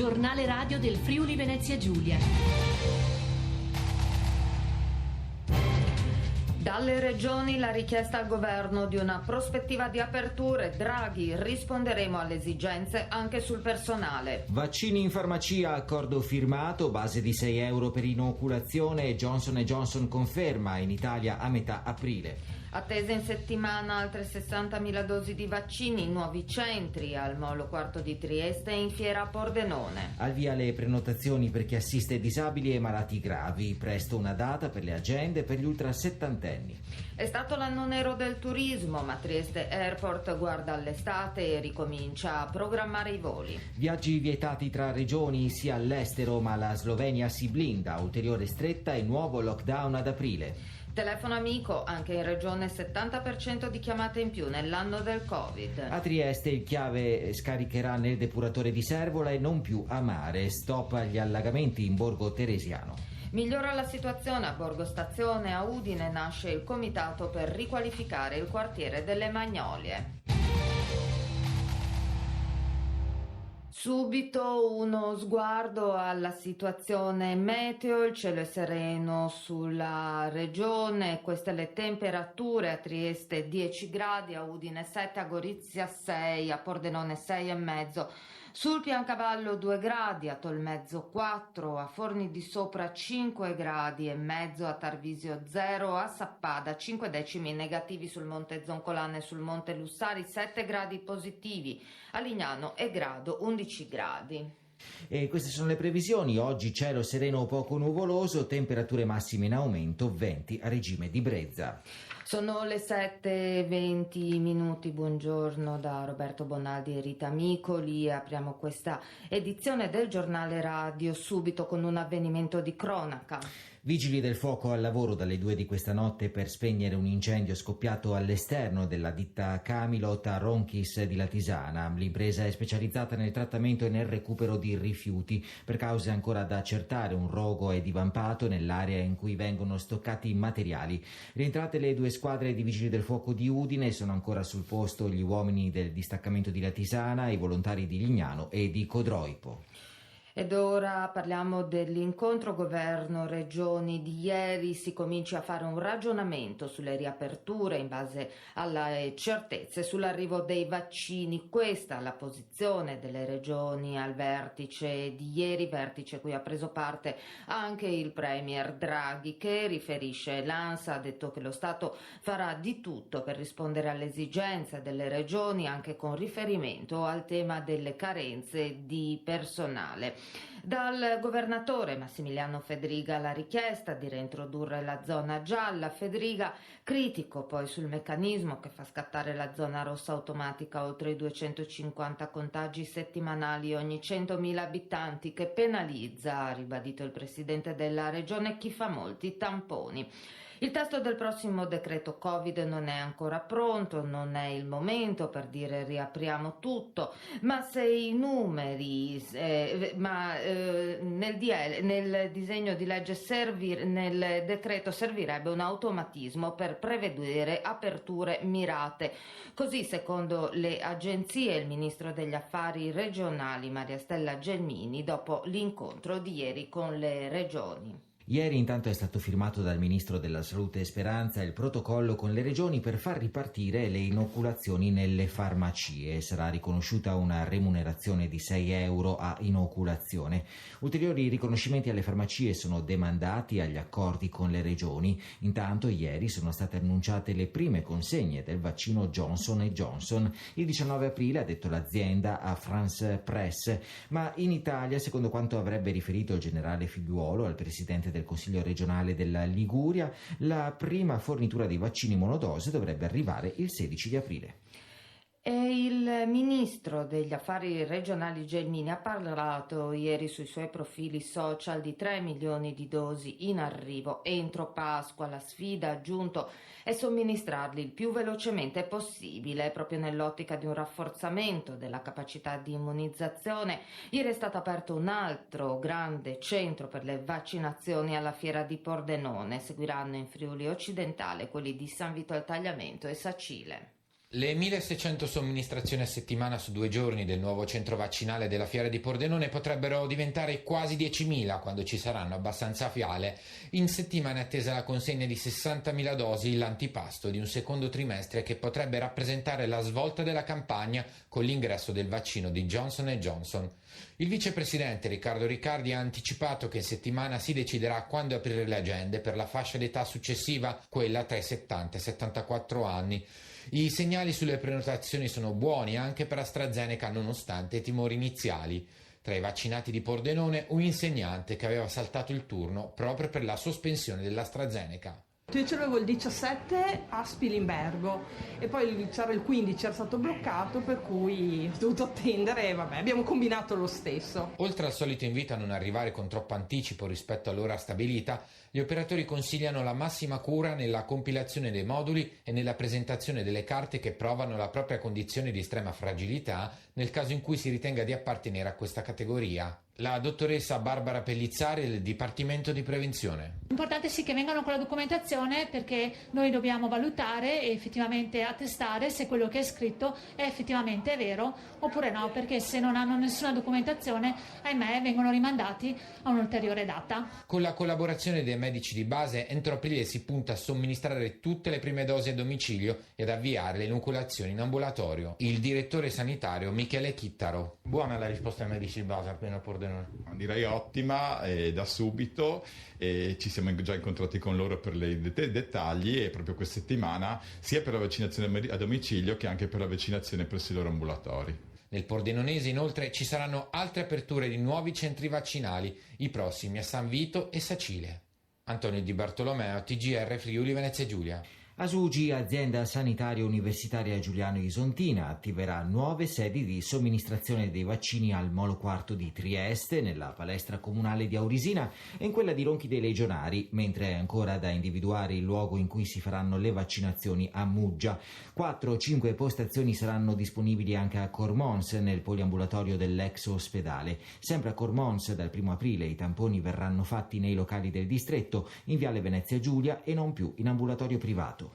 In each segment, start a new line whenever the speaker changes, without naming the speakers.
giornale radio del Friuli Venezia Giulia.
Dalle regioni la richiesta al governo di una prospettiva di aperture. Draghi, risponderemo alle esigenze anche sul personale.
Vaccini in farmacia, accordo firmato, base di €6 per inoculazione. Johnson & Johnson conferma in Italia a metà aprile.
Attese in settimana altre 60.000 dosi di vaccini, nuovi centri al Molo Quarto di Trieste e in fiera a Pordenone.
Al via le prenotazioni per chi assiste disabili e malati gravi, presto una data per le agende per gli ultrasettantenni.
È stato l'anno nero del turismo, ma Trieste Airport guarda all'estate e ricomincia a programmare i voli.
Viaggi vietati tra regioni sia all'estero, ma la Slovenia si blinda, ulteriore stretta e nuovo lockdown ad aprile.
Telefono amico, anche in regione 70% di chiamate in più nell'anno del Covid.
A Trieste il Chiave scaricherà nel depuratore di Servola e non più a mare. Stop agli allagamenti in Borgo Teresiano.
Migliora la situazione a Borgo Stazione. A Udine nasce il comitato per riqualificare il quartiere delle Magnolie. Subito uno sguardo alla situazione meteo, il cielo è sereno sulla regione, queste le temperature: a Trieste 10 gradi, a Udine 7, a Gorizia 6, a Pordenone 6,5, sul Piancavallo 2 gradi, a Tolmezzo 4, a Forni di Sopra 5 gradi e mezzo, a Tarvisio 0, a Sappada 5 decimi negativi, sul Monte Zoncolane e sul Monte Lussari 7 gradi positivi, a Lignano e Grado 11 gradi.
E queste sono le previsioni. Oggi cielo sereno o poco nuvoloso, temperature massime in aumento, venti a regime di brezza.
Sono le 7:20, buongiorno da Roberto Bonaldi e Rita Micoli. Apriamo questa edizione del giornale radio subito con un avvenimento di cronaca.
Vigili del fuoco al lavoro dalle 2 di questa notte per spegnere un incendio scoppiato all'esterno della ditta Camilot a Ronchis di Latisana. L'impresa è specializzata nel trattamento e nel recupero di rifiuti. Per cause ancora da accertare, un rogo è divampato nell'area in cui vengono stoccati i materiali. Rientrate le 2 squadre di Vigili del fuoco di Udine, sono ancora sul posto gli uomini del distaccamento di Latisana, i volontari di Lignano e di Codroipo.
Ed ora parliamo dell'incontro governo-regioni di ieri. Si comincia a fare un ragionamento sulle riaperture in base alle certezze sull'arrivo dei vaccini. Questa è la posizione delle regioni al vertice di ieri, vertice cui ha preso parte anche il premier Draghi, che riferisce: l'ANSA ha detto che lo Stato farà di tutto per rispondere alle esigenze delle regioni, anche con riferimento al tema delle carenze di personale. Dal governatore Massimiliano Fedriga la richiesta di reintrodurre la zona gialla. Fedriga critico poi sul meccanismo che fa scattare la zona rossa automatica oltre i 250 contagi settimanali ogni 100.000 abitanti, che penalizza, ha ribadito il presidente della regione, chi fa molti tamponi. Il testo del prossimo decreto Covid non è ancora pronto, non è il momento per dire riapriamo tutto, ma se i numeri, nel disegno di legge nel decreto servirebbe un automatismo per prevedere aperture mirate. Così, secondo le agenzie, il ministro degli affari regionali Maria Stella Gelmini, dopo l'incontro di ieri con le regioni.
Ieri intanto è stato firmato dal ministro della Salute Speranza il protocollo con le regioni per far ripartire le inoculazioni nelle farmacie. Sarà riconosciuta una remunerazione di €6 a inoculazione. Ulteriori riconoscimenti alle farmacie sono demandati agli accordi con le regioni. Intanto ieri sono state annunciate le prime consegne del vaccino Johnson & Johnson. Il 19 aprile, ha detto l'azienda a France Press, ma in Italia, secondo quanto avrebbe riferito il generale Figliuolo al presidente del Consiglio regionale della Liguria, la prima fornitura dei vaccini monodose dovrebbe arrivare il 16 di aprile.
E il ministro degli affari regionali Gelmini ha parlato ieri sui suoi profili social di 3 milioni di dosi in arrivo entro Pasqua. La sfida, ha aggiunto, è somministrarli il più velocemente possibile, proprio nell'ottica di un rafforzamento della capacità di immunizzazione. Ieri è stato aperto un altro grande centro per le vaccinazioni alla Fiera di Pordenone. Seguiranno in Friuli Occidentale quelli di San Vito al Tagliamento e Sacile.
Le 1.600 somministrazioni a settimana su 2 giorni del nuovo centro vaccinale della Fiera di Pordenone potrebbero diventare quasi 10.000 quando ci saranno abbastanza fiale. In settimana è attesa la consegna di 60.000 dosi, l'antipasto di un secondo trimestre che potrebbe rappresentare la svolta della campagna con l'ingresso del vaccino di Johnson & Johnson. Il vicepresidente Riccardo Riccardi ha anticipato che in settimana si deciderà quando aprire le agende per la fascia d'età successiva, quella tra i 70 e i 74 anni. I segnali sulle prenotazioni sono buoni anche per AstraZeneca nonostante i timori iniziali. Tra i vaccinati di Pordenone un insegnante che aveva saltato il turno proprio per la sospensione dell'AstraZeneca.
Io ce l'avevo il 17 a Spilimbergo e poi c'era il 15, era stato bloccato, per cui ho dovuto attendere e vabbè, abbiamo combinato lo stesso.
Oltre al solito invito a non arrivare con troppo anticipo rispetto all'ora stabilita, gli operatori consigliano la massima cura nella compilazione dei moduli e nella presentazione delle carte che provano la propria condizione di estrema fragilità nel caso in cui si ritenga di appartenere a questa categoria. La dottoressa Barbara Pellizzari del Dipartimento di Prevenzione.
L'importante sì che vengano con la documentazione, perché noi dobbiamo valutare e effettivamente attestare se quello che è scritto è effettivamente vero oppure no, perché se non hanno nessuna documentazione, ahimè, vengono rimandati a un'ulteriore data.
Con la collaborazione dei medici di base, entro aprile si punta a somministrare tutte le prime dosi a domicilio e ad avviare le inoculazioni in ambulatorio. Il direttore sanitario Michele Chittaro. Buona la risposta ai medici di base appena Pordenone.
Direi ottima, da subito, ci siamo già incontrati con loro per i dettagli e proprio questa settimana sia per la vaccinazione a domicilio che anche per la vaccinazione presso i loro ambulatori.
Nel Pordenonese inoltre ci saranno altre aperture di nuovi centri vaccinali, i prossimi a San Vito e Sacile. Antonio Di Bartolomeo, TGR Friuli Venezia Giulia.
Asugi, azienda sanitaria universitaria Giuliano Isontina, attiverà nuove sedi di somministrazione dei vaccini al Molo IV di Trieste, nella palestra comunale di Aurisina e in quella di Ronchi dei Legionari, mentre è ancora da individuare il luogo in cui si faranno le vaccinazioni a Muggia. 4-5 postazioni saranno disponibili anche a Cormons, nel poliambulatorio dell'ex ospedale. Sempre a Cormons, dal 1 aprile, i tamponi verranno fatti nei locali del distretto, in Viale Venezia Giulia e non più in ambulatorio privato.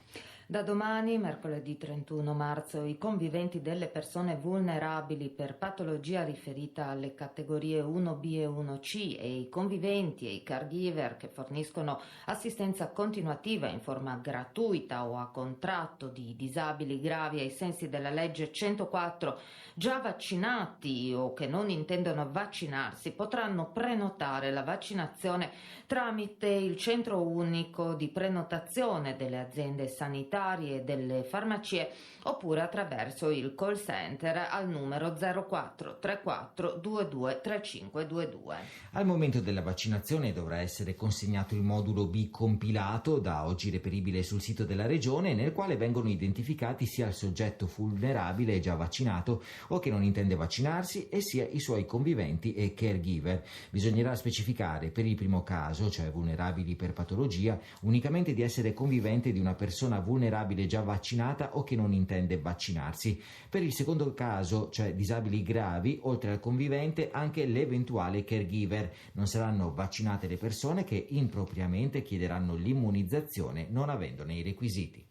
Da domani, mercoledì 31 marzo, i conviventi delle persone vulnerabili per patologia riferita alle categorie 1B e 1C e i conviventi e i caregiver che forniscono assistenza continuativa in forma gratuita o a contratto di disabili gravi ai sensi della legge 104 già vaccinati o che non intendono vaccinarsi potranno prenotare la vaccinazione tramite il centro unico di prenotazione delle aziende sanitarie e delle farmacie oppure attraverso il call center al numero 04 34 22 35 22.
Al momento della vaccinazione dovrà essere consegnato il modulo B compilato, da oggi reperibile sul sito della Regione, nel quale vengono identificati sia il soggetto vulnerabile già vaccinato o che non intende vaccinarsi e sia i suoi conviventi e caregiver. Bisognerà specificare per il primo caso, cioè vulnerabili per patologia, unicamente di essere convivente di una persona vulnerabile già vaccinata o che non intende vaccinarsi. Per il secondo caso, cioè disabili gravi, oltre al convivente anche l'eventuale caregiver. Non saranno vaccinate le persone che impropriamente chiederanno l'immunizzazione non avendone i requisiti.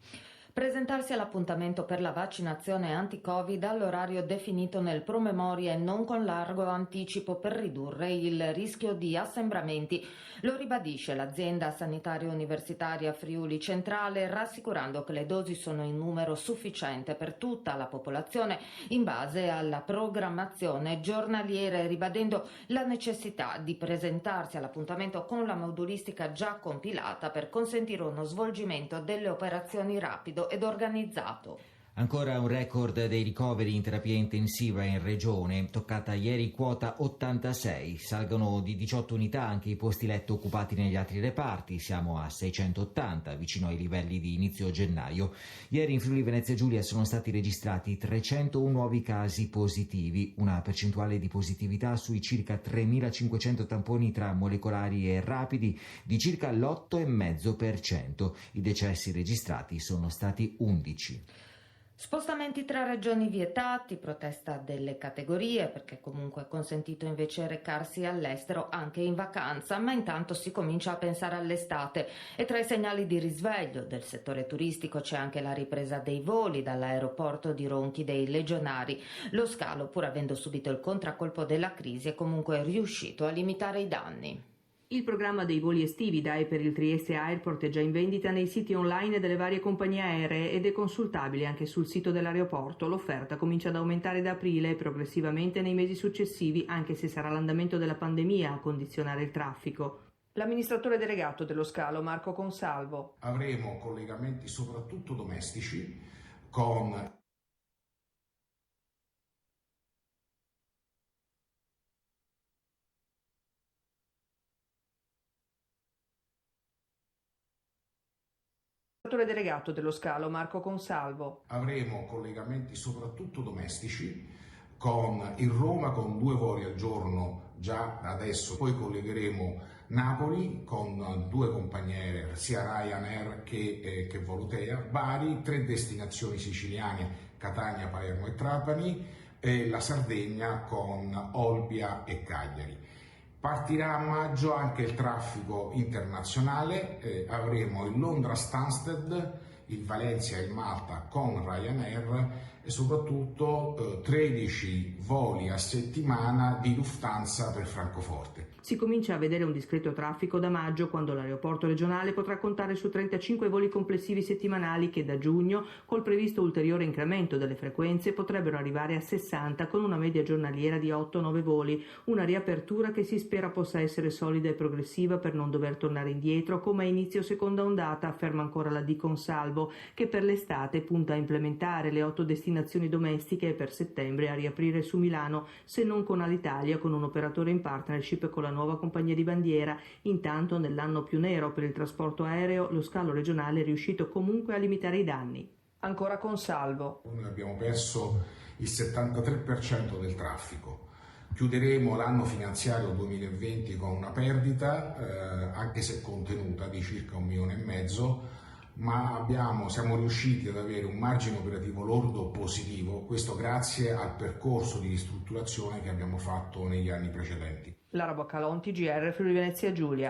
Presentarsi all'appuntamento per la vaccinazione anti-Covid all'orario definito nel promemoria e non con largo anticipo per ridurre il rischio di assembramenti, lo ribadisce l'azienda sanitaria universitaria Friuli Centrale, rassicurando che le dosi sono in numero sufficiente per tutta la popolazione in base alla programmazione giornaliera e ribadendo la necessità di presentarsi all'appuntamento con la modulistica già compilata per consentire uno svolgimento delle operazioni rapido ed organizzato.
Ancora un record dei ricoveri in terapia intensiva in regione, toccata ieri quota 86, salgono di 18 unità anche i posti letto occupati negli altri reparti, siamo a 680, vicino ai livelli di inizio gennaio. Ieri in Friuli Venezia Giulia sono stati registrati 301 nuovi casi positivi, una percentuale di positività sui circa 3.500 tamponi tra molecolari e rapidi di circa l'8,5%. I decessi registrati sono stati 11.
Spostamenti tra regioni vietati, protesta delle categorie perché comunque è consentito invece recarsi all'estero anche in vacanza, ma intanto si comincia a pensare all'estate e tra i segnali di risveglio del settore turistico c'è anche la ripresa dei voli dall'aeroporto di Ronchi dei Legionari. Lo scalo, pur avendo subito il contraccolpo della crisi, è comunque riuscito a limitare i danni.
Il programma dei voli estivi da e per il Trieste Airport è già in vendita nei siti online delle varie compagnie aeree ed è consultabile anche sul sito dell'aeroporto. L'offerta comincia ad aumentare da aprile e progressivamente nei mesi successivi, anche se sarà l'andamento della pandemia a condizionare il traffico. L'amministratore delegato dello scalo, Marco Consalvo.
Avremo collegamenti soprattutto domestici con
Delegato dello scalo Marco Consalvo.
Avremo collegamenti soprattutto domestici con il Roma con 2 voli al giorno già adesso, poi collegheremo Napoli con 2 compagnie aeree, sia Ryanair che Volotea, Bari, 3 destinazioni siciliane, Catania, Palermo e Trapani, e la Sardegna con Olbia e Cagliari. Partirà a maggio anche il traffico internazionale, avremo il Londra-Stansted, il Valencia e il Malta con Ryanair e soprattutto 13 voli a settimana di Lufthansa per Francoforte.
Si comincia a vedere un discreto traffico da maggio, quando l'aeroporto regionale potrà contare su 35 voli complessivi settimanali che da giugno, col previsto ulteriore incremento delle frequenze, potrebbero arrivare a 60 con una media giornaliera di 8-9 voli, una riapertura che si spera possa essere solida e progressiva per non dover tornare indietro come a inizio seconda ondata, afferma ancora la Di Consalvo, che per l'estate punta a implementare le 8 destinazioni domestiche e per settembre a riaprire su Milano, se non con Alitalia, con un operatore in partnership con la nuova compagnia di bandiera. Intanto, nell'anno più nero per il trasporto aereo, lo scalo regionale è riuscito comunque a limitare i danni. Ancora Consalvo.
Noi abbiamo perso il 73% del traffico. Chiuderemo l'anno finanziario 2020 con una perdita, anche se contenuta, di circa 1,5 milioni, ma siamo riusciti ad avere un margine operativo lordo positivo, questo grazie al percorso di ristrutturazione che abbiamo fatto negli anni precedenti.
Lara Boccalonti, GR Friuli Venezia Giulia.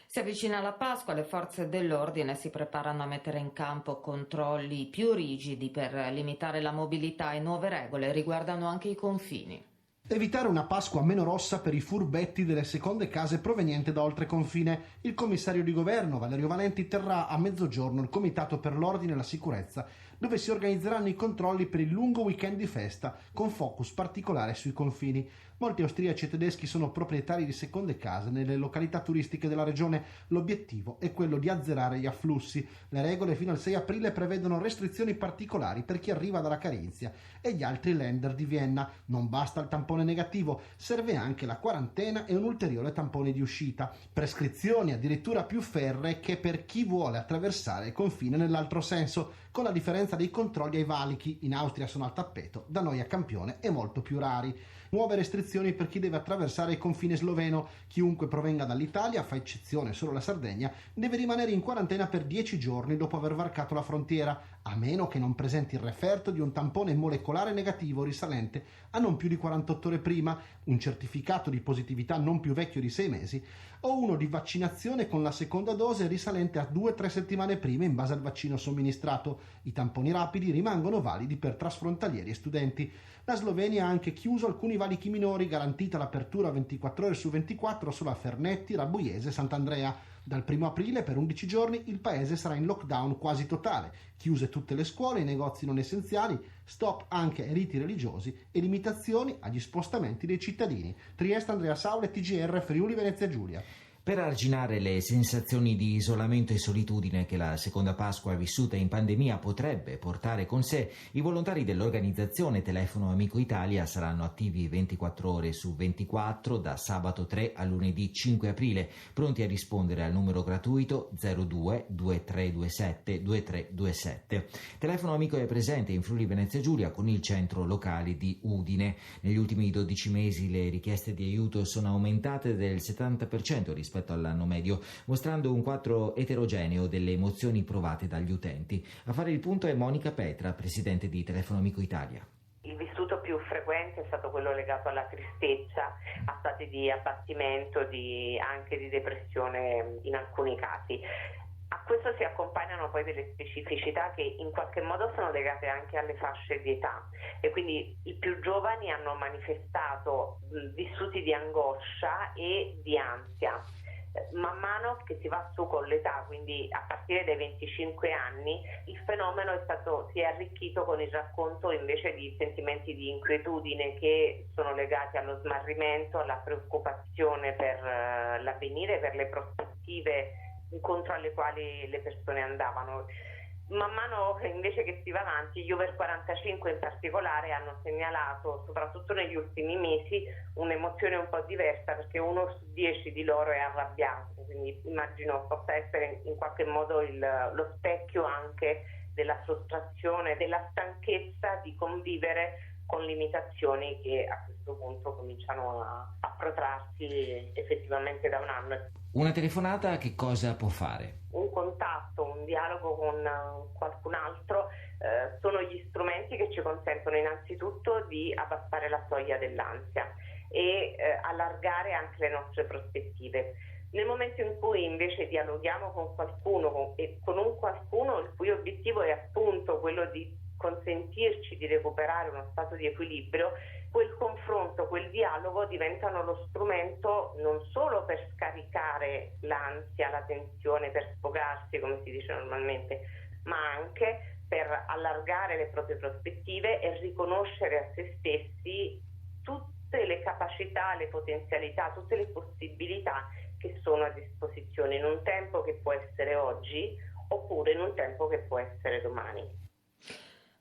Si avvicina la Pasqua, le forze dell'ordine si preparano a mettere in campo controlli più rigidi per limitare la mobilità e nuove regole riguardano anche i confini.
Evitare una Pasqua meno rossa per i furbetti delle seconde case provenienti da oltreconfine. Il commissario di governo Valerio Valenti terrà a mezzogiorno il Comitato per l'Ordine e la Sicurezza, dove si organizzeranno i controlli per il lungo weekend di festa, con focus particolare sui confini. Molti austriaci e tedeschi sono proprietari di seconde case nelle località turistiche della regione. L'obiettivo è quello di azzerare gli afflussi. Le regole fino al 6 aprile prevedono restrizioni particolari per chi arriva dalla Carinzia e gli altri Länder di Vienna. Non basta il tampone negativo, serve anche la quarantena e un ulteriore tampone di uscita. Prescrizioni addirittura più ferree che per chi vuole attraversare il confine nell'altro senso, con la differenza dei controlli ai valichi. In Austria sono al tappeto, da noi a Campione e molto più rari. Nuove restrizioni per chi deve attraversare il confine sloveno. Chiunque provenga dall'Italia, fa eccezione solo la Sardegna, deve rimanere in quarantena per 10 giorni dopo aver varcato la frontiera, a meno che non presenti il referto di un tampone molecolare negativo risalente a non più di 48 ore prima, un certificato di positività non più vecchio di 6 mesi, o uno di vaccinazione con la seconda dose risalente a 2-3 settimane prima in base al vaccino somministrato. I tamponi rapidi rimangono validi per trasfrontalieri e studenti. La Slovenia ha anche chiuso alcuni valichi minori, garantita l'apertura 24 ore su 24 solo a Fernetti, Rabuiese e Sant'Andrea. Dal 1 aprile per 11 giorni il paese sarà in lockdown quasi totale, chiuse tutte le scuole, i negozi non essenziali, stop anche ai riti religiosi e limitazioni agli spostamenti dei cittadini. Trieste, Andrea Saule, TGR Friuli Venezia Giulia.
Per arginare le sensazioni di isolamento e solitudine che la seconda Pasqua vissuta in pandemia potrebbe portare con sé, i volontari dell'organizzazione Telefono Amico Italia saranno attivi 24 ore su 24 da sabato 3 a lunedì 5 aprile, pronti a rispondere al numero gratuito 02 2327 2327. Telefono Amico è presente in Friuli Venezia Giulia con il centro locale di Udine. Negli ultimi 12 mesi le richieste di aiuto sono aumentate del 70% rispetto rispetto all'anno medio, mostrando un quadro eterogeneo delle emozioni provate dagli utenti. A fare il punto è Monica Petra, presidente di Telefono Amico Italia.
Il vissuto più frequente è stato quello legato alla tristezza, a stati di abbattimento, anche di depressione in alcuni casi. A questo si accompagnano poi delle specificità che in qualche modo sono legate anche alle fasce di età, e quindi i più giovani hanno manifestato vissuti di angoscia e di ansia. Man mano che si va su con l'età, quindi a partire dai 25 anni, il fenomeno si è arricchito con il racconto invece di sentimenti di inquietudine che sono legati allo smarrimento, alla preoccupazione per l'avvenire, per le prospettive incontro alle quali le persone andavano. Man mano invece che si va avanti, gli over 45 in particolare hanno segnalato, soprattutto negli ultimi mesi, un'emozione un po' diversa, perché 1 su 10 di loro è arrabbiato, quindi immagino possa essere in qualche modo lo specchio anche della frustrazione, della stanchezza di convivere con limitazioni che a questo punto cominciano a protrarsi effettivamente da un anno.
Una telefonata che cosa può fare?
Un contatto, un dialogo con qualcun altro sono gli strumenti che ci consentono innanzitutto di abbassare la soglia dell'ansia e allargare anche le nostre prospettive. Nel momento in cui invece dialoghiamo con qualcuno e con un qualcuno il cui obiettivo è appunto quello di consentirci di recuperare uno stato di equilibrio, quel confronto, quel dialogo diventano lo strumento non solo per scaricare l'ansia, la tensione, per sfogarsi come si dice normalmente, ma anche per allargare le proprie prospettive e riconoscere a se stessi tutte le capacità, le potenzialità, tutte le possibilità che sono a disposizione in un tempo che può essere oggi oppure in un tempo che può essere domani.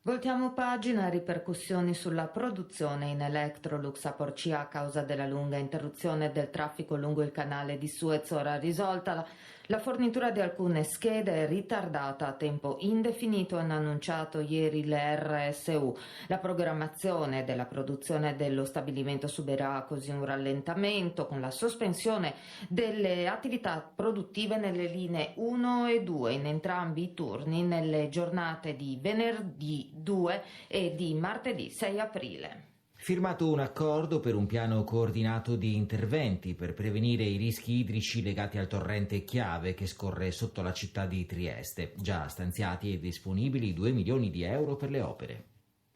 Voltiamo pagina, ripercussioni sulla produzione in Electrolux a Porcia a causa della lunga interruzione del traffico lungo il canale di Suez. Ora risolta, la fornitura di alcune schede è ritardata a tempo indefinito, hanno annunciato ieri le RSU. La programmazione della produzione dello stabilimento subirà così un rallentamento con la sospensione delle attività produttive nelle linee 1 e 2 in entrambi i turni nelle giornate di venerdì 2 e di martedì 6 aprile.
Firmato un accordo per un piano coordinato di interventi per prevenire i rischi idrici legati al torrente Chiave che scorre sotto la città di Trieste. Già stanziati e disponibili 2 milioni di euro per le opere.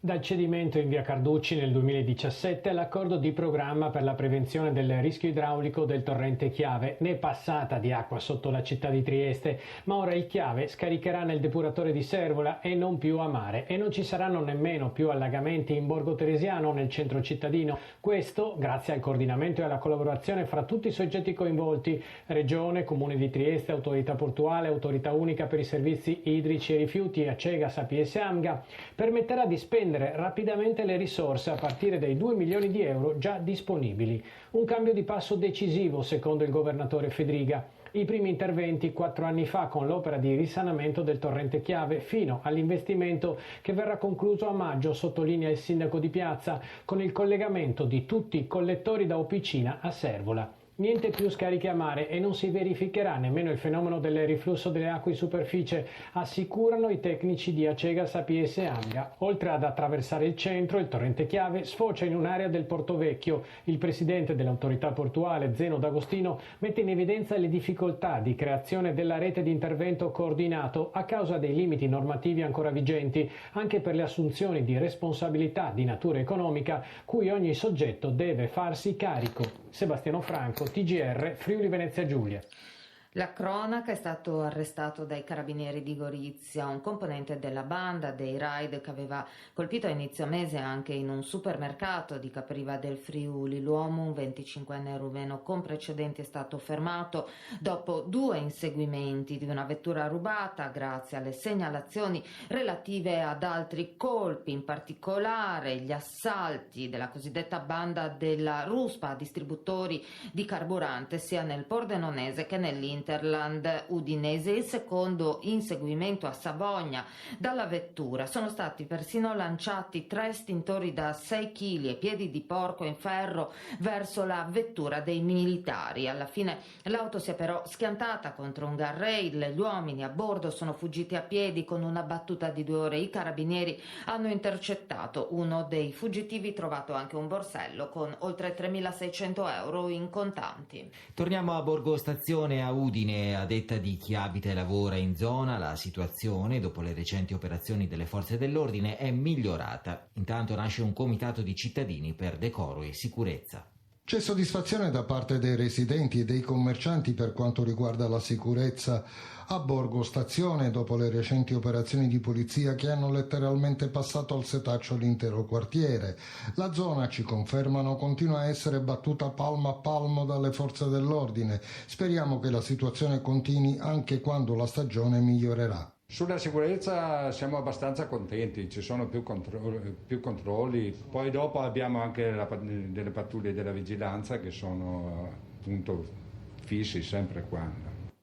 Dal cedimento in via Carducci nel 2017 all'accordo di programma per la prevenzione del rischio idraulico del torrente Chiave, ne è passata di acqua sotto la città di Trieste, ma ora il Chiave scaricherà nel depuratore di Servola e non più a mare, e non ci saranno nemmeno più allagamenti in Borgo Teresiano nel centro cittadino. Questo grazie al coordinamento e alla collaborazione fra tutti i soggetti coinvolti: Regione, Comune di Trieste, Autorità Portuale, Autorità Unica per i Servizi Idrici e Rifiuti, Acegas, APS Amga, permetterà di spendere rapidamente le risorse a partire dai 2 milioni di euro già disponibili. Un cambio di passo decisivo secondo il governatore Fedriga. I primi interventi 4 anni fa con l'opera di risanamento del torrente Chiave fino all'investimento che verrà concluso a maggio, sottolinea il sindaco di Piazza, con il collegamento di tutti i collettori da Opicina a Servola. Niente più scarichi a mare e non si verificherà nemmeno il fenomeno del riflusso delle acque in superficie, assicurano i tecnici di Acegas APS Amga. Oltre ad attraversare il centro, il torrente Chiave sfocia in un'area del Porto Vecchio. Il presidente dell'autorità portuale, Zeno D'Agostino, mette in evidenza le difficoltà di creazione della rete di intervento coordinato a causa dei limiti normativi ancora vigenti, anche per le assunzioni di responsabilità di natura economica cui ogni soggetto deve farsi carico. Sebastiano Franco, TGR, Friuli Venezia Giulia.
La cronaca: è stato arrestato dai carabinieri di Gorizia un componente della banda dei raid che aveva colpito a inizio mese anche in un supermercato di Capriva del Friuli. L'uomo, un 25enne rumeno con precedenti, è stato fermato dopo 2 inseguimenti di una vettura rubata grazie alle segnalazioni relative ad altri colpi, in particolare gli assalti della cosiddetta banda della Ruspa, distributori di carburante sia nel Pordenonese che nell'India all'Interland udinese, il secondo inseguimento a Savogna dalla vettura. Sono stati persino lanciati 3 estintori da 6 kg e piedi di porco in ferro verso la vettura dei militari. Alla fine l'auto si è però schiantata contro un guardrail, gli uomini a bordo sono fuggiti a piedi. Con una battuta di 2 ore i carabinieri hanno intercettato uno dei fuggitivi, trovato anche un borsello con oltre 3.600 euro in contanti.
Torniamo a Borgo Stazione, a Udine. A detta di chi abita e lavora in zona, la situazione dopo le recenti operazioni delle forze dell'ordine è migliorata. Intanto nasce un comitato di cittadini per decoro e sicurezza.
C'è soddisfazione da parte dei residenti e dei commercianti per quanto riguarda la sicurezza a Borgo Stazione dopo le recenti operazioni di polizia che hanno letteralmente passato al setaccio l'intero quartiere. La zona, ci confermano, continua a essere battuta palmo a palmo dalle forze dell'ordine. Speriamo che la situazione continui anche quando la stagione migliorerà.
Sulla sicurezza siamo abbastanza contenti, ci sono più controlli, poi dopo abbiamo anche delle pattuglie della vigilanza che sono appunto fissi sempre qua.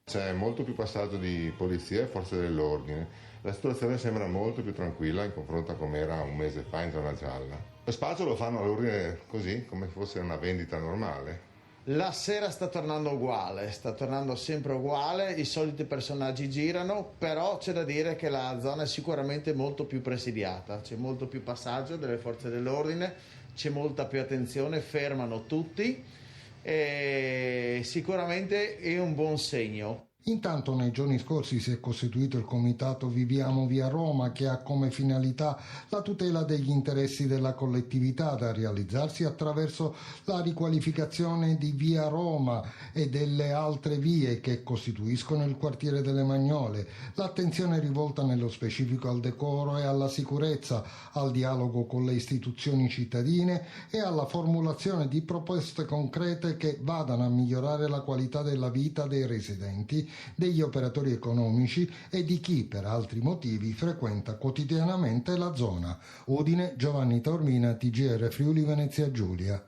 C'è molto più passaggio di polizia e forze dell'ordine, la situazione sembra molto più tranquilla in confronto a come era un mese fa in zona gialla. Lo spazio lo fanno all'ordine così, come fosse una vendita normale.
La sera sta tornando uguale, sta tornando sempre uguale, i soliti personaggi girano, però c'è da dire che la zona è sicuramente molto più presidiata, c'è molto più passaggio delle forze dell'ordine, c'è molta più attenzione, fermano tutti e sicuramente è un buon segno.
Intanto nei giorni scorsi si è costituito il comitato Viviamo Via Roma, che ha come finalità la tutela degli interessi della collettività, da realizzarsi attraverso la riqualificazione di Via Roma e delle altre vie che costituiscono il quartiere delle Magnole. L'attenzione è rivolta nello specifico al decoro e alla sicurezza, al dialogo con le istituzioni cittadine e alla formulazione di proposte concrete che vadano a migliorare la qualità della vita dei residenti, degli operatori economici e di chi per altri motivi frequenta quotidianamente la zona. Udine, Giovanni Taormina, TGR Friuli Venezia Giulia.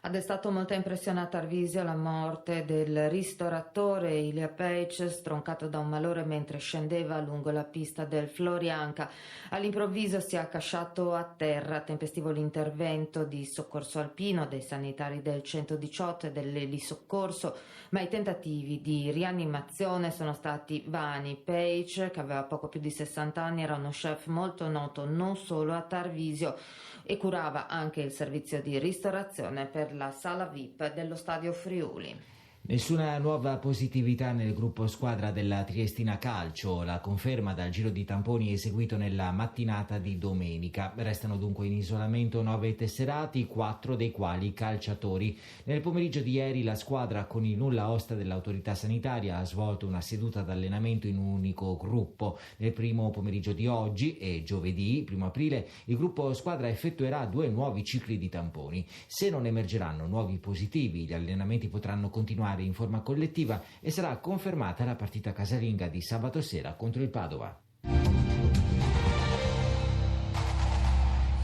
Ha destato molta impressione a Tarvisio la morte del ristoratore Ilia Page, stroncato da un malore mentre scendeva lungo la pista del Florianca. All'improvviso si è accasciato a terra. Tempestivo l'intervento di soccorso alpino dei sanitari del 118 e dell'elisoccorso, ma i tentativi di rianimazione sono stati vani. Page, che aveva poco più di 60 anni, era uno chef molto noto non solo a Tarvisio e curava anche il servizio di ristorazione per la sala VIP dello Stadio Friuli.
Nessuna nuova positività nel gruppo squadra della Triestina Calcio, la conferma dal giro di tamponi eseguito nella mattinata di domenica. Restano dunque in isolamento 9 tesserati, 4 dei quali calciatori. Nel pomeriggio di ieri la squadra, con il nulla osta dell'autorità sanitaria, ha svolto una seduta d'allenamento in un unico gruppo. Nel primo pomeriggio di oggi e giovedì 1 aprile il gruppo squadra effettuerà 2 nuovi cicli di tamponi. Se non emergeranno nuovi positivi, gli allenamenti potranno continuare in forma collettiva e sarà confermata la partita casalinga di sabato sera contro il Padova.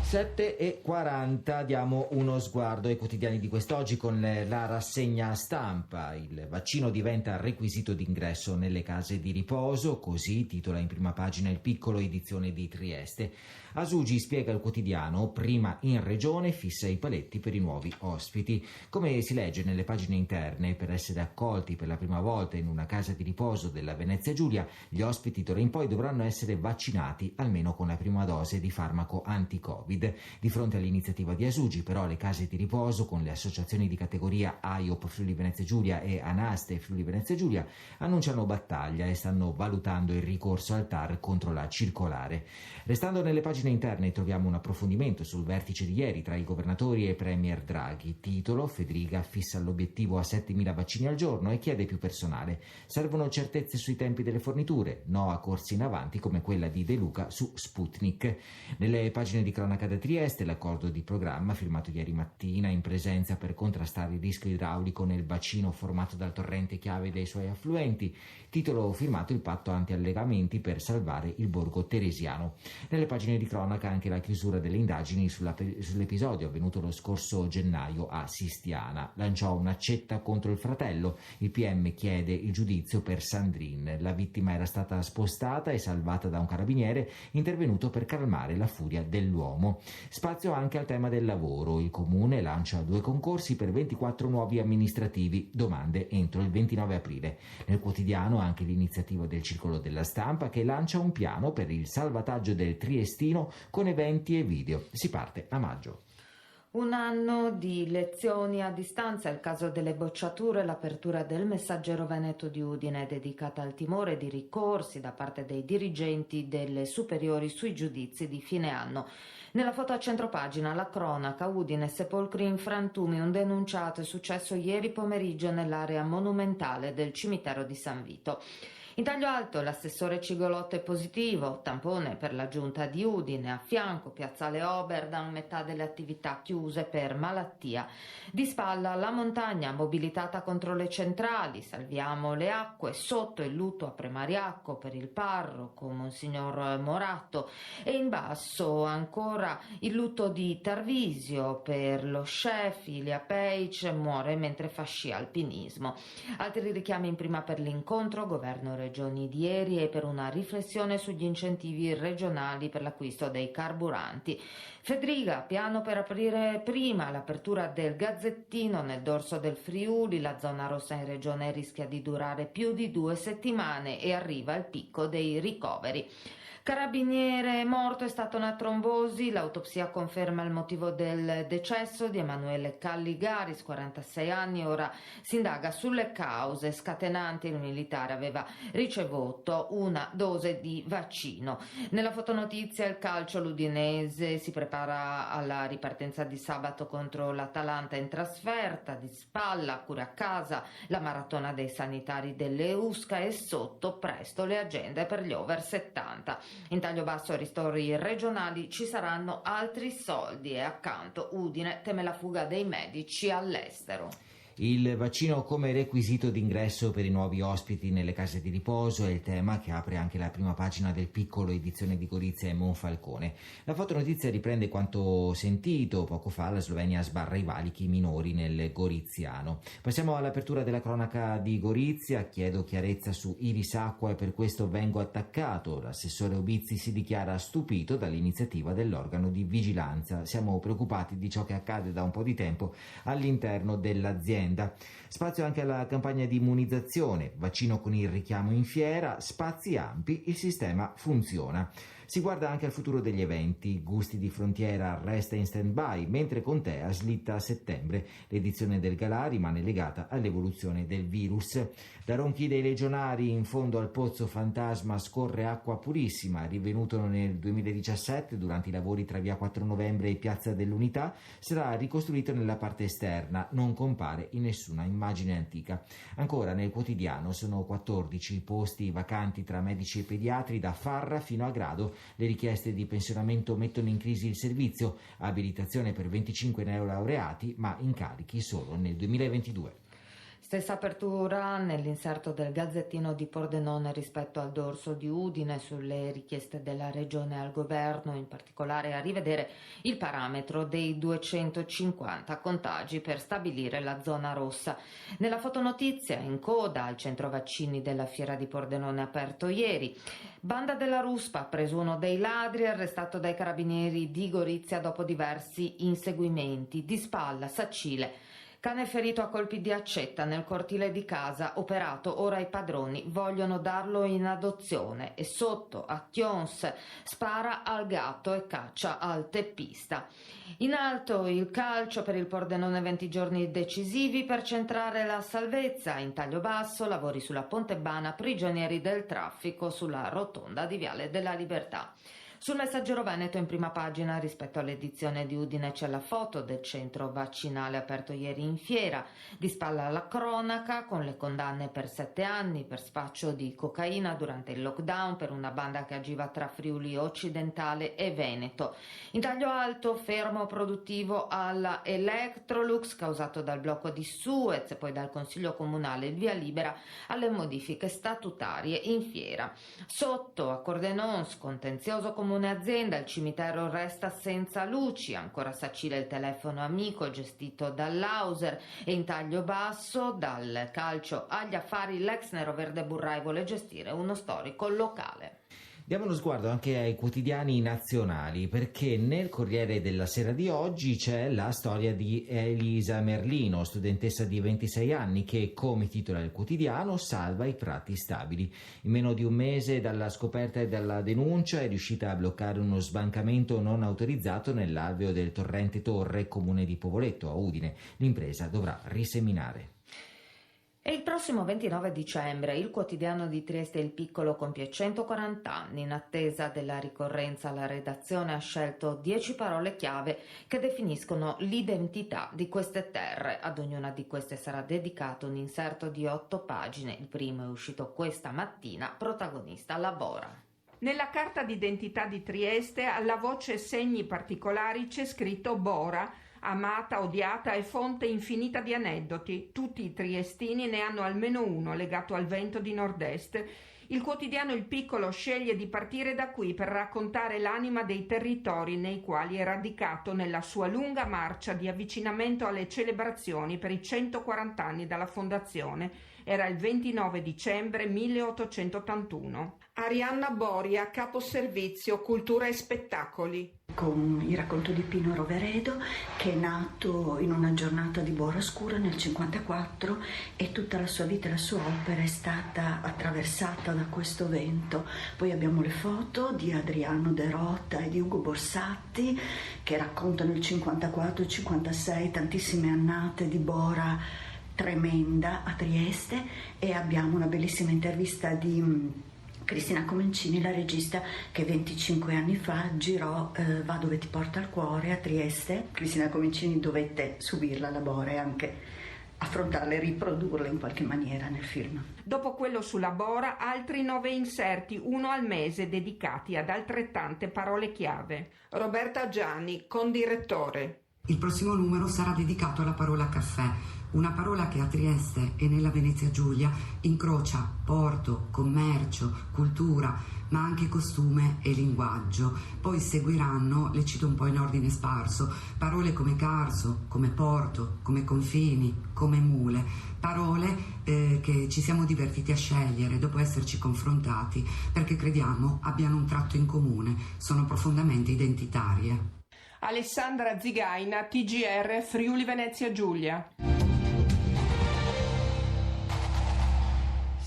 7:40, diamo uno sguardo ai quotidiani di quest'oggi con la rassegna stampa. Il vaccino diventa requisito d'ingresso nelle case di riposo, così titola in prima pagina il Piccolo, edizione di Trieste. Asugi, spiega il quotidiano, prima in regione fissa i paletti per i nuovi ospiti. Come si legge nelle pagine interne, per essere accolti per la prima volta in una casa di riposo della Venezia Giulia, gli ospiti d'ora in poi dovranno essere vaccinati almeno con la prima dose di farmaco anti-Covid. Di fronte all'iniziativa di Asugi, però, le case di riposo con le associazioni di categoria AIOP Friuli Venezia Giulia e ANASTE Friuli Venezia Giulia annunciano battaglia e stanno valutando il ricorso al TAR contro la circolare. Restando nelle pagine interne troviamo un approfondimento sul vertice di ieri tra i governatori e Premier Draghi. Titolo: Federica fissa l'obiettivo a 7.000 vaccini al giorno e chiede più personale. Servono certezze sui tempi delle forniture, no a corsi in avanti come quella di De Luca su Sputnik. Nelle pagine di cronaca cronaca da Trieste, l'accordo di programma firmato ieri mattina in presenza per contrastare il rischio idraulico nel bacino formato dal torrente Chiave e dai suoi affluenti, titolo firmato il patto anti-allegamenti per salvare il borgo teresiano. Nelle pagine di cronaca anche la chiusura delle indagini sull'episodio avvenuto lo scorso gennaio a Sistiana. Lanciò un'accetta contro il fratello, il PM chiede il giudizio per Sandrine. La vittima era stata spostata e salvata da un carabiniere intervenuto per calmare la furia dell'uomo. Spazio anche al tema del lavoro. Il comune lancia 2 concorsi per 24 nuovi amministrativi, domande entro il 29 aprile. Nel quotidiano anche l'iniziativa del Circolo della Stampa che lancia un piano per il salvataggio del Triestino con eventi e video. Si parte a maggio.
Un anno di lezioni a distanza, il caso delle bocciature, l'apertura del Messaggero Veneto di Udine è dedicata al timore di ricorsi da parte dei dirigenti delle superiori sui giudizi di fine anno. Nella foto a centropagina la cronaca, Udine, sepolcri in frantumi, un denunciato è successo ieri pomeriggio nell'area monumentale del cimitero di San Vito. In taglio alto l'assessore Cigolotto è positivo, tampone per la giunta di Udine, a fianco piazzale Oberdan, metà delle attività chiuse per malattia. Di spalla la montagna mobilitata contro le centrali, salviamo le acque, sotto il lutto a Premariacco per il parroco Monsignor Moratto e in basso ancora il lutto di Tarvisio per lo chef Ilia Peic, muore mentre fa sci alpinismo. Altri richiami in prima per l'incontro, governo regioni di ieri e per una riflessione sugli incentivi regionali per l'acquisto dei carburanti. Fedriga, piano per aprire prima l'apertura del Gazzettino nel dorso del Friuli, la zona rossa in regione rischia di durare più di 2 settimane e arriva il picco dei ricoveri. Carabiniere morto, è stata una trombosi, l'autopsia conferma il motivo del decesso di Emanuele Calligaris, 46 anni, ora si indaga sulle cause scatenanti, il militare aveva ricevuto una dose di vaccino. Nella fotonotizia il calcio, l'Udinese si prepara alla ripartenza di sabato contro l'Atalanta in trasferta, di spalla, cure a casa, la maratona dei sanitari delle USCA e sotto presto le agende per gli over 70. In taglio basso ristori regionali, ci saranno altri soldi e accanto Udine teme la fuga dei medici all'estero.
Il vaccino come requisito d'ingresso per i nuovi ospiti nelle case di riposo è il tema che apre anche la prima pagina del Piccolo, edizione di Gorizia e Monfalcone. La fotonotizia riprende quanto sentito poco fa: la Slovenia sbarra i valichi minori nel goriziano. Passiamo all'apertura della cronaca di Gorizia. Chiedo chiarezza su Iris Acqua e per questo vengo attaccato. L'assessore Obizzi si dichiara stupito dall'iniziativa dell'organo di vigilanza. Siamo preoccupati di ciò che accade da un po' di tempo all'interno dell'azienda. Spazio anche alla campagna di immunizzazione, vaccino con il richiamo in fiera, spazi ampi, il sistema funziona. Si guarda anche al futuro degli eventi. Gusti di Frontiera resta in stand-by, mentre Contea slitta a settembre. L'edizione del Galà rimane legata all'evoluzione del virus. Da Ronchi dei Legionari in fondo al pozzo fantasma scorre acqua purissima. Rivenuto nel 2017 durante i lavori tra via 4 Novembre e piazza dell'Unità, sarà ricostruito nella parte esterna, non compare in nessuna immagine antica. Ancora nel quotidiano sono 14 posti vacanti tra medici e pediatri da Farra fino a Grado. Le richieste di pensionamento mettono in crisi il servizio, abilitazione per 25 neolaureati ma incarichi solo nel 2022.
Stessa apertura nell'inserto del Gazzettino di Pordenone rispetto al dorso di Udine sulle richieste della Regione al Governo, in particolare a rivedere il parametro dei 250 contagi per stabilire la zona rossa. Nella fotonotizia in coda al centro vaccini della Fiera di Pordenone aperto ieri. Banda della Ruspa, preso uno dei ladri, arrestato dai carabinieri di Gorizia dopo diversi inseguimenti. Di spalla, Sacile. Cane ferito a colpi di accetta nel cortile di casa, operato, ora i padroni vogliono darlo in adozione e sotto a Tions spara al gatto e caccia al teppista. In alto il calcio per il Pordenone, 20 giorni decisivi per centrare la salvezza. In taglio basso lavori sulla Pontebana, prigionieri del traffico sulla rotonda di Viale della Libertà. Sul Messaggero Veneto in prima pagina rispetto all'edizione di Udine c'è la foto del centro vaccinale aperto ieri in fiera, di spalla alla cronaca con le condanne per 7 anni per spaccio di cocaina durante il lockdown per una banda che agiva tra Friuli occidentale e Veneto. In taglio alto fermo produttivo alla Electrolux causato dal blocco di Suez, poi dal Consiglio Comunale il via libera alle modifiche statutarie in fiera. Sotto a Cordenon, contenzioso comune azienda, il cimitero resta senza luci, ancora Sacile il telefono amico gestito dall'Auser e in taglio basso dal calcio agli affari l'ex neroverde Burrai vuole gestire uno storico locale.
Diamo uno sguardo anche ai quotidiani nazionali, perché nel Corriere della Sera di oggi c'è la storia di Elisa Merlino, studentessa di 26 anni che, come titola il quotidiano, salva i prati stabili. In meno di un mese dalla scoperta e dalla denuncia è riuscita a bloccare uno sbancamento non autorizzato nell'alveo del torrente Torre, comune di Povoletto, a Udine. L'impresa dovrà riseminare.
E il prossimo 29 dicembre il quotidiano di Trieste Il Piccolo compie 140 anni. In attesa della ricorrenza la redazione ha scelto 10 parole chiave che definiscono l'identità di queste terre. Ad ognuna di queste sarà dedicato un inserto di 8 pagine. Il primo è uscito questa mattina, protagonista la Bora.
Nella carta d'identità di Trieste alla voce segni particolari c'è scritto Bora, amata, odiata e fonte infinita di aneddoti. Tutti i triestini ne hanno almeno uno legato al vento di nord-est. Il quotidiano Il Piccolo sceglie di partire da qui per raccontare l'anima dei territori nei quali è radicato nella sua lunga marcia di avvicinamento alle celebrazioni per i 140 anni dalla fondazione. Era il 29 dicembre 1881. Arianna Boria, capo servizio Cultura e Spettacoli.
Con il racconto di Pino Roveredo, che è nato in una giornata di borascura nel 1954 e tutta la sua vita e la sua opera è stata attraversata da questo vento. Poi abbiamo le foto di Adriano De Rota e di Ugo Borsatti che raccontano il 1954 e il 1956, tantissime annate di Bora tremenda a Trieste, e abbiamo una bellissima intervista di Cristina Comencini, la regista che 25 anni fa girò Va dove ti porta il cuore a Trieste. Cristina Comencini dovette subirla la Bora e anche affrontarla e riprodurla in qualche maniera nel film.
Dopo quello sulla Bora, altri 9 inserti, uno al mese, dedicati ad altrettante parole chiave. Roberta Gianni, condirettore.
Il prossimo numero sarà dedicato alla parola caffè, una parola che a Trieste e nella Venezia Giulia incrocia porto, commercio, cultura, ma anche costume e linguaggio. Poi seguiranno, le cito un po' in ordine sparso, parole come carso, come porto, come confini, come mule, parole che ci siamo divertiti a scegliere dopo esserci confrontati perché crediamo abbiano un tratto in comune, sono profondamente identitarie.
Alessandra Zigaina, TGR Friuli Venezia Giulia.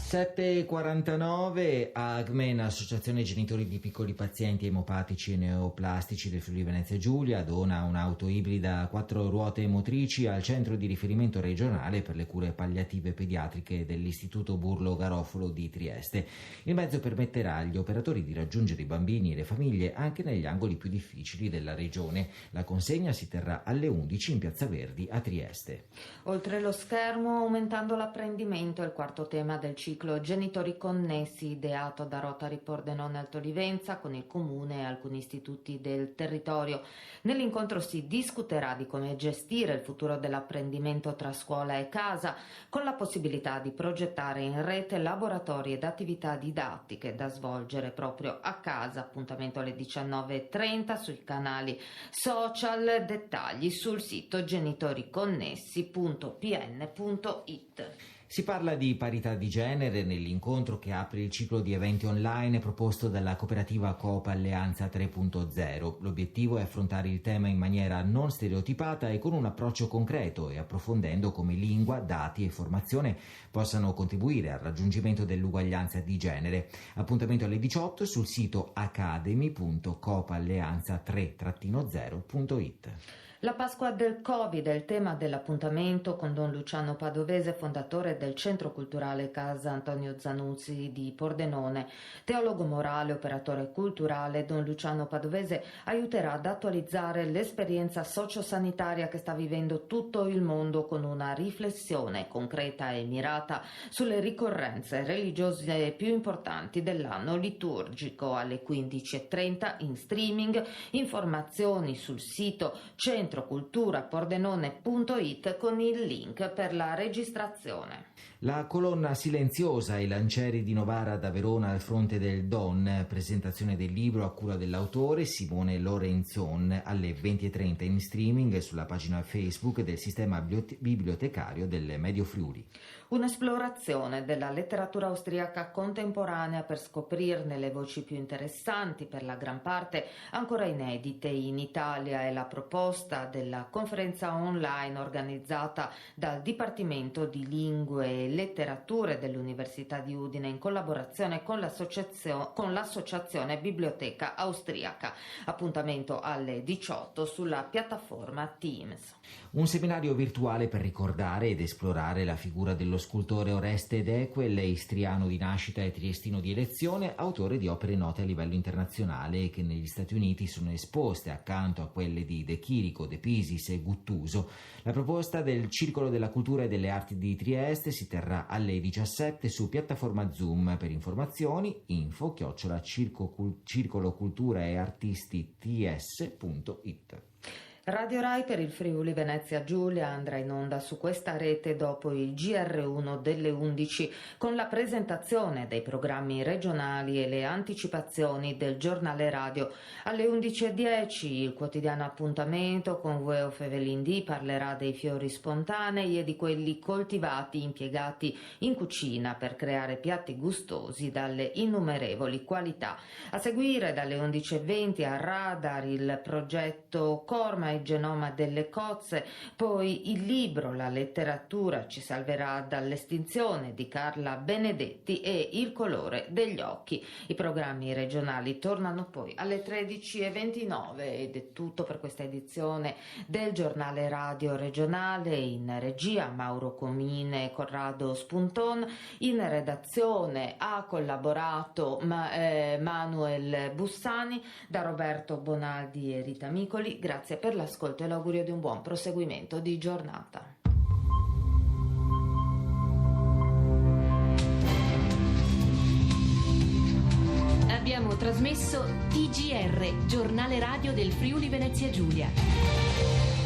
7.49, AGMEN, Associazione Genitori di Piccoli Pazienti Emopatici e Neoplastici del Friuli Venezia Giulia, dona un'auto ibrida a 4 ruote motrici al centro di riferimento regionale per le cure palliative pediatriche dell'Istituto Burlo Garofalo di Trieste. Il mezzo permetterà agli operatori di raggiungere i bambini e le famiglie anche negli angoli più difficili della regione. La consegna si terrà alle 11 in Piazza Verdi a Trieste.
Oltre lo schermo, aumentando l'apprendimento, è il quarto tema del ciclo Genitori Connessi, ideato da Rotary Pordenone Alto Livenza con il comune e alcuni istituti del territorio. Nell'incontro si discuterà di come gestire il futuro dell'apprendimento tra scuola e casa, con la possibilità di progettare in rete laboratori ed attività didattiche da svolgere proprio a casa. Appuntamento alle 19.30 sui canali social, dettagli sul sito genitoriconnessi.pn.it.
Si parla di parità di genere nell'incontro che apre il ciclo di eventi online proposto dalla cooperativa Coop Alleanza 3.0. L'obiettivo è affrontare il tema in maniera non stereotipata e con un approccio concreto e approfondendo come lingua, dati e formazione possano contribuire al raggiungimento dell'uguaglianza di genere. Appuntamento alle 18 sul sito academy.coopalleanza3-0.it.
La Pasqua del Covid è il tema dell'appuntamento con Don Luciano Padovese, fondatore del Centro Culturale Casa Antonio Zanuzzi di Pordenone. Teologo morale, operatore culturale, Don Luciano Padovese aiuterà ad attualizzare l'esperienza sociosanitaria che sta vivendo tutto il mondo con una riflessione concreta e mirata sulle ricorrenze religiose più importanti dell'anno liturgico. Alle 15:30 in streaming, informazioni sul sito centroculturapordenone.it con il link per la registrazione.
La colonna silenziosa, i Lancieri di Novara da Verona al fronte del Don, presentazione del libro a cura dell'autore Simone Lorenzon alle 20:30 in streaming sulla pagina Facebook del sistema bibliotecario del Medio Friuli.
Un'esplorazione della letteratura austriaca contemporanea per scoprirne le voci più interessanti, per la gran parte ancora inedite in Italia, è la proposta della conferenza online organizzata dal Dipartimento di Lingue e Letterature dell'Università di Udine in collaborazione con l'associazione Biblioteca Austriaca. Appuntamento alle 18 sulla piattaforma Teams.
Un seminario virtuale per ricordare ed esplorare la figura dello scultore Oreste Dequel, istriano di nascita e triestino di elezione, autore di opere note a livello internazionale che negli Stati Uniti sono esposte accanto a quelle di De Chirico, De Pisis e Guttuso. La proposta del Circolo della Cultura e delle Arti di Trieste si terrà alle 17 su piattaforma Zoom. Per informazioni info@circoloculturaeartisti.ts.it.
Radio Rai per il Friuli Venezia Giulia andrà in onda su questa rete dopo il GR1 delle 11 con la presentazione dei programmi regionali e le anticipazioni del giornale radio. Alle 11:10 il quotidiano appuntamento con Gueo Fevelindì parlerà dei fiori spontanei e di quelli coltivati impiegati in cucina per creare piatti gustosi dalle innumerevoli qualità. A seguire dalle 11:20 a Radar il progetto Corma e Genoma delle cozze, poi il libro La letteratura ci salverà dall'estinzione di Carla Benedetti e Il colore degli occhi. I programmi regionali tornano poi alle 13:29 ed è tutto per questa edizione del giornale radio regionale. In regia Mauro Comine e Corrado Spunton, in redazione ha collaborato Manuel Bussani. Da Roberto Bonaldi e Rita Micoli, grazie per l'ascolto e l'augurio di un buon proseguimento di giornata.
Abbiamo trasmesso TGR, giornale radio del Friuli Venezia Giulia.